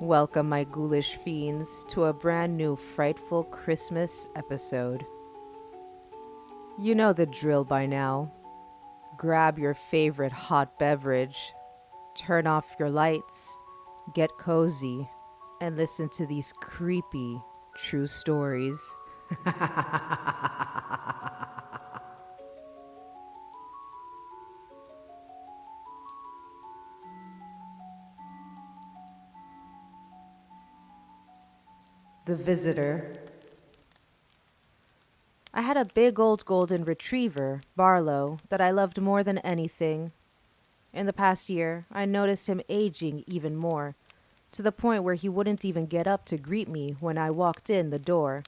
Welcome, my ghoulish fiends, to a brand new Frightful Christmas episode. You know the drill by now. Grab your favorite hot beverage, turn off your lights, get cozy, and listen to these creepy, true stories. The Visitor. I had a big old golden retriever, Barlow, that I loved more than anything. In the past year, I noticed him aging even more, to the point where he wouldn't even get up to greet me when I walked in the door.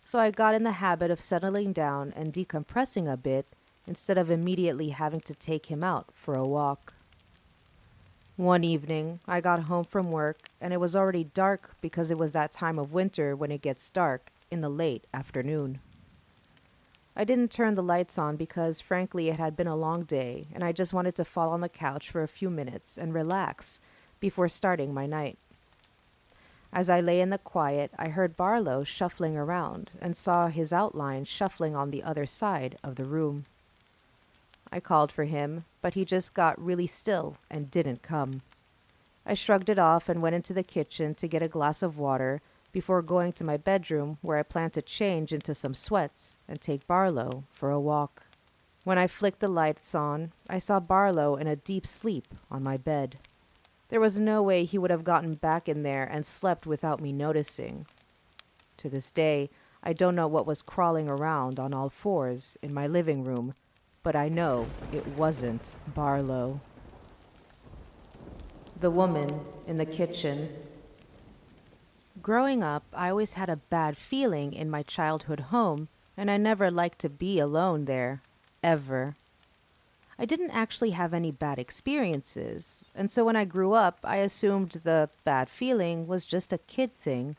So I got in the habit of settling down and decompressing a bit instead of immediately having to take him out for a walk. One evening, I got home from work and it was already dark because it was that time of winter when it gets dark in the late afternoon. I didn't turn the lights on because, frankly, it had been a long day and I just wanted to fall on the couch for a few minutes and relax before starting my night. As I lay in the quiet, I heard Barlow shuffling around and saw his outline shuffling on the other side of the room. I called for him, but he just got really still and didn't come. I shrugged it off and went into the kitchen to get a glass of water before going to my bedroom where I planned to change into some sweats and take Barlow for a walk. When I flicked the lights on, I saw Barlow in a deep sleep on my bed. There was no way he would have gotten back in there and slept without me noticing. To this day, I don't know what was crawling around on all fours in my living room, but I know it wasn't Barlow. The woman in the kitchen. Growing up, I always had a bad feeling in my childhood home, and I never liked to be alone there, ever. I didn't actually have any bad experiences, and so when I grew up, I assumed the bad feeling was just a kid thing.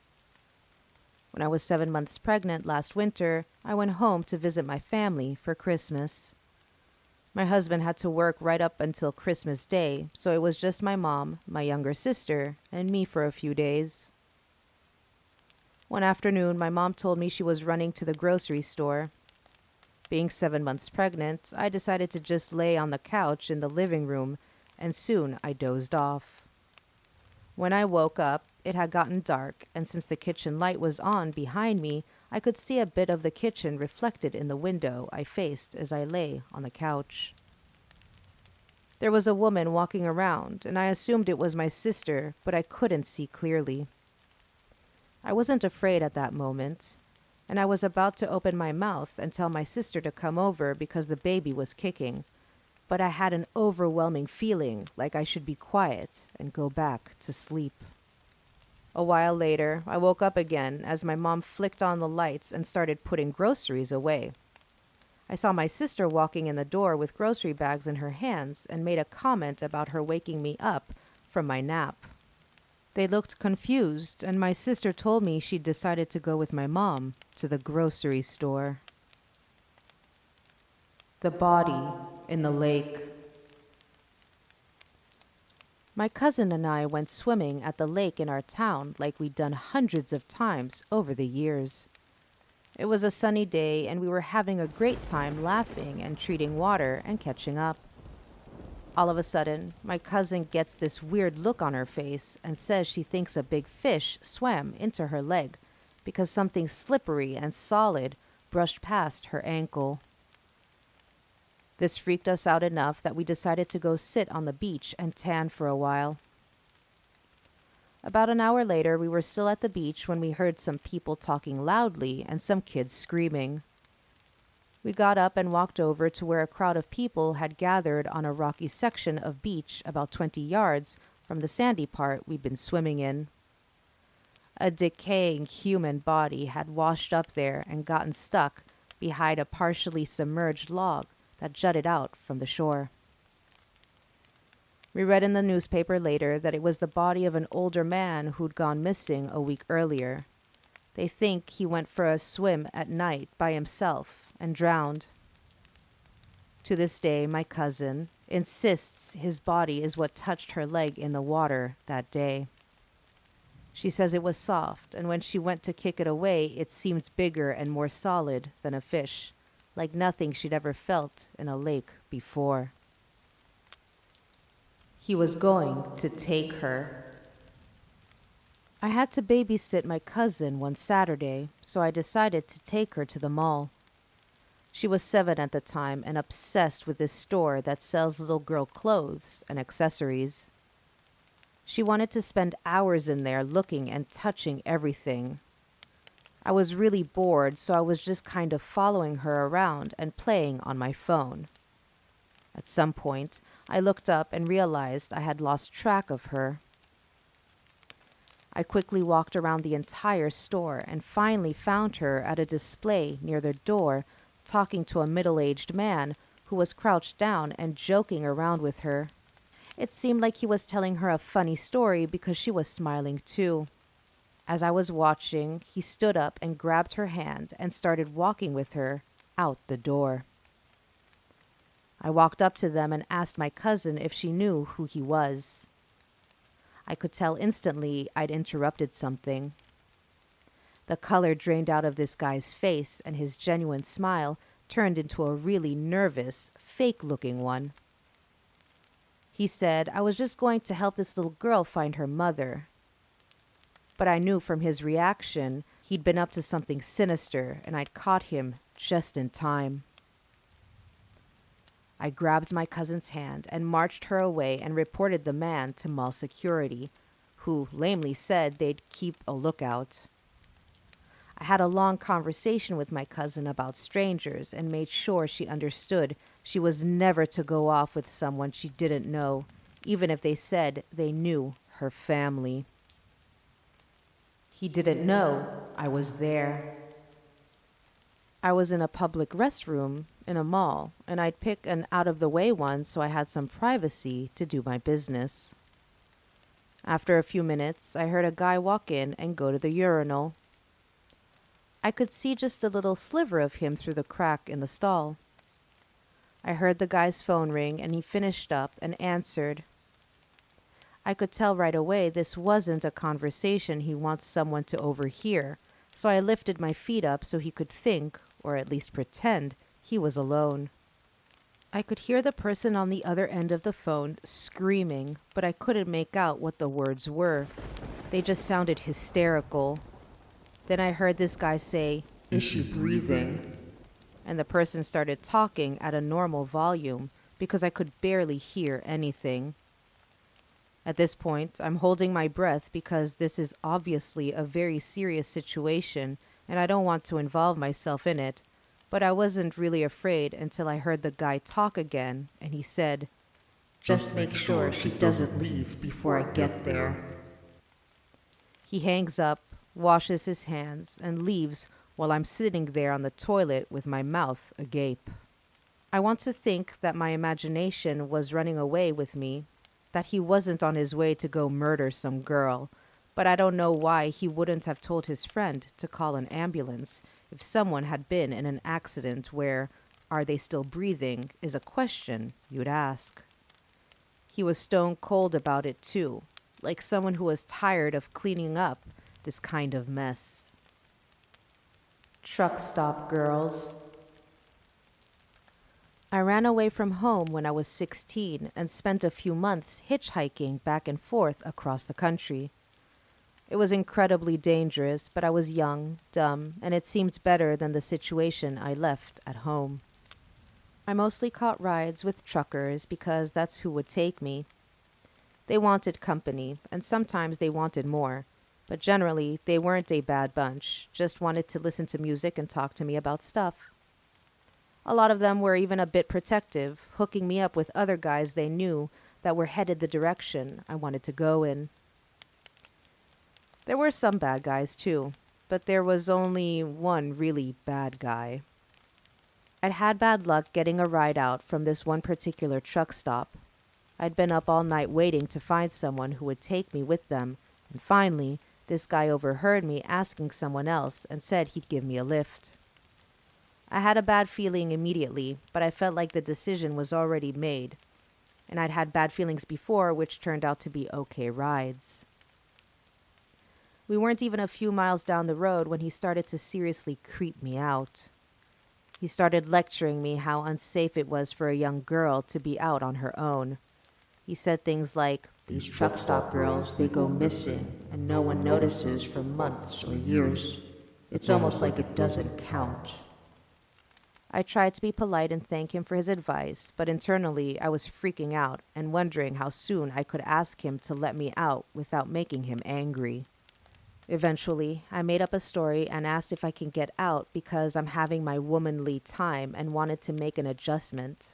When I was 7 months pregnant last winter, I went home to visit my family for Christmas. My husband had to work right up until Christmas Day, so it was just my mom, my younger sister, and me for a few days. One afternoon, my mom told me she was running to the grocery store. Being 7 months pregnant, I decided to just lay on the couch in the living room, and soon I dozed off. When I woke up, it had gotten dark, and since the kitchen light was on behind me, I could see a bit of the kitchen reflected in the window I faced as I lay on the couch. There was a woman walking around, and I assumed it was my sister, but I couldn't see clearly. I wasn't afraid at that moment, and I was about to open my mouth and tell my sister to come over because the baby was kicking, but I had an overwhelming feeling like I should be quiet and go back to sleep. A while later, I woke up again as my mom flicked on the lights and started putting groceries away. I saw my sister walking in the door with grocery bags in her hands and made a comment about her waking me up from my nap. They looked confused, and my sister told me she'd decided to go with my mom to the grocery store. The body in the lake. My cousin and I went swimming at the lake in our town like we'd done hundreds of times over the years. It was a sunny day, and we were having a great time laughing and treating water and catching up. All of a sudden, my cousin gets this weird look on her face and says she thinks a big fish swam into her leg because something slippery and solid brushed past her ankle. This freaked us out enough that we decided to go sit on the beach and tan for a while. About an hour later, we were still at the beach when we heard some people talking loudly and some kids screaming. We got up and walked over to where a crowd of people had gathered on a rocky section of beach about 20 yards from the sandy part we'd been swimming in. A decaying human body had washed up there and gotten stuck behind a partially submerged log that jutted out from the shore. We read in the newspaper later that it was the body of an older man who'd gone missing a week earlier. They think he went for a swim at night by himself and drowned. To this day, my cousin insists his body is what touched her leg in the water that day. She says it was soft, and when she went to kick it away, it seemed bigger and more solid than a fish, like nothing she'd ever felt in a lake before. He was going to take her. I had to babysit my cousin one Saturday, so I decided to take her to the mall. She was 7 at the time and obsessed with this store that sells little girl clothes and accessories. She wanted to spend hours in there looking and touching everything. I was really bored, so I was just kind of following her around and playing on my phone. At some point, I looked up and realized I had lost track of her. I quickly walked around the entire store and finally found her at a display near the door, talking to a middle-aged man who was crouched down and joking around with her. It seemed like he was telling her a funny story because she was smiling too. As I was watching, he stood up and grabbed her hand and started walking with her out the door. I walked up to them and asked my cousin if she knew who he was. I could tell instantly I'd interrupted something. The color drained out of this guy's face, and his genuine smile turned into a really nervous, fake-looking one. He said I was just going to help this little girl find her mother. But I knew from his reaction he'd been up to something sinister, and I'd caught him just in time. I grabbed my cousin's hand and marched her away and reported the man to mall security, who lamely said they'd keep a lookout. I had a long conversation with my cousin about strangers and made sure she understood she was never to go off with someone she didn't know, even if they said they knew her family. He didn't know I was there. I was in a public restroom in a mall, and I'd pick an out-of-the-way one so I had some privacy to do my business. After a few minutes, I heard a guy walk in and go to the urinal. I could see just a little sliver of him through the crack in the stall. I heard the guy's phone ring, and he finished up and answered. I could tell right away this wasn't a conversation he wants someone to overhear, so I lifted my feet up so he could think, or at least pretend, he was alone. I could hear the person on the other end of the phone screaming, but I couldn't make out what the words were. They just sounded hysterical. Then I heard this guy say, "Is she breathing?" And the person started talking at a normal volume because I could barely hear anything. At this point, I'm holding my breath because this is obviously a very serious situation and I don't want to involve myself in it, but I wasn't really afraid until I heard the guy talk again and he said, "Just make sure she doesn't leave before I get there." He hangs up, washes his hands, and leaves while I'm sitting there on the toilet with my mouth agape. I want to think that my imagination was running away with me, that he wasn't on his way to go murder some girl, but I don't know why he wouldn't have told his friend to call an ambulance if someone had been in an accident where "are they still breathing" is a question you'd ask. He was stone cold about it too, like someone who was tired of cleaning up this kind of mess. Truck stop girls. I ran away from home when I was 16 and spent a few months hitchhiking back and forth across the country. It was incredibly dangerous, but I was young, dumb, and it seemed better than the situation I left at home. I mostly caught rides with truckers because that's who would take me. They wanted company, and sometimes they wanted more, but generally they weren't a bad bunch, just wanted to listen to music and talk to me about stuff. A lot of them were even a bit protective, hooking me up with other guys they knew that were headed the direction I wanted to go in. There were some bad guys too, but there was only one really bad guy. I'd had bad luck getting a ride out from this one particular truck stop. I'd been up all night waiting to find someone who would take me with them, and finally, this guy overheard me asking someone else and said he'd give me a lift. I had a bad feeling immediately, but I felt like the decision was already made, and I'd had bad feelings before which turned out to be okay rides. We weren't even a few miles down the road when he started to seriously creep me out. He started lecturing me how unsafe it was for a young girl to be out on her own. He said things like, "These truck stop girls, they go missing, and no one notices for months or years. It's almost like it doesn't count." I tried to be polite and thank him for his advice, but internally I was freaking out and wondering how soon I could ask him to let me out without making him angry. Eventually, I made up a story and asked if I can get out because I'm having my womanly time and wanted to make an adjustment.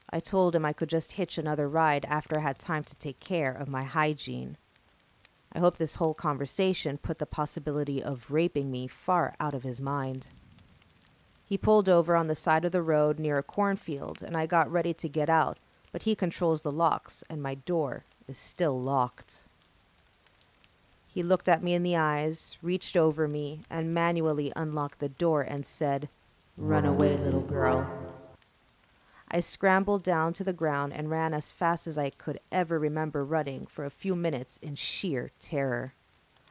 I told him I could just hitch another ride after I had time to take care of my hygiene. I hope this whole conversation put the possibility of raping me far out of his mind. He pulled over on the side of the road near a cornfield, and I got ready to get out, but he controls the locks, and my door is still locked. He looked at me in the eyes, reached over me, and manually unlocked the door and said, "Run away, little girl." I scrambled down to the ground and ran as fast as I could ever remember running for a few minutes in sheer terror.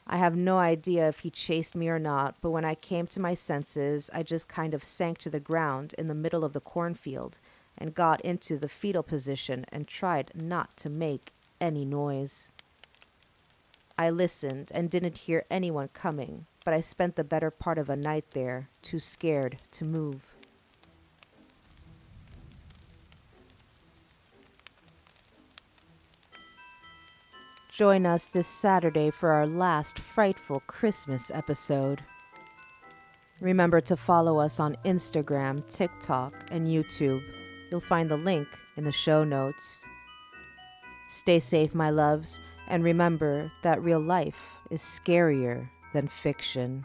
I have no idea if he chased me or not, but when I came to my senses, I just kind of sank to the ground in the middle of the cornfield and got into the fetal position and tried not to make any noise. I listened and didn't hear anyone coming, but I spent the better part of a night there, too scared to move. Join us this Saturday for our last Frightful Christmas episode. Remember to follow us on Instagram, TikTok, and YouTube. You'll find the link in the show notes. Stay safe, my loves, and remember that real life is scarier than fiction.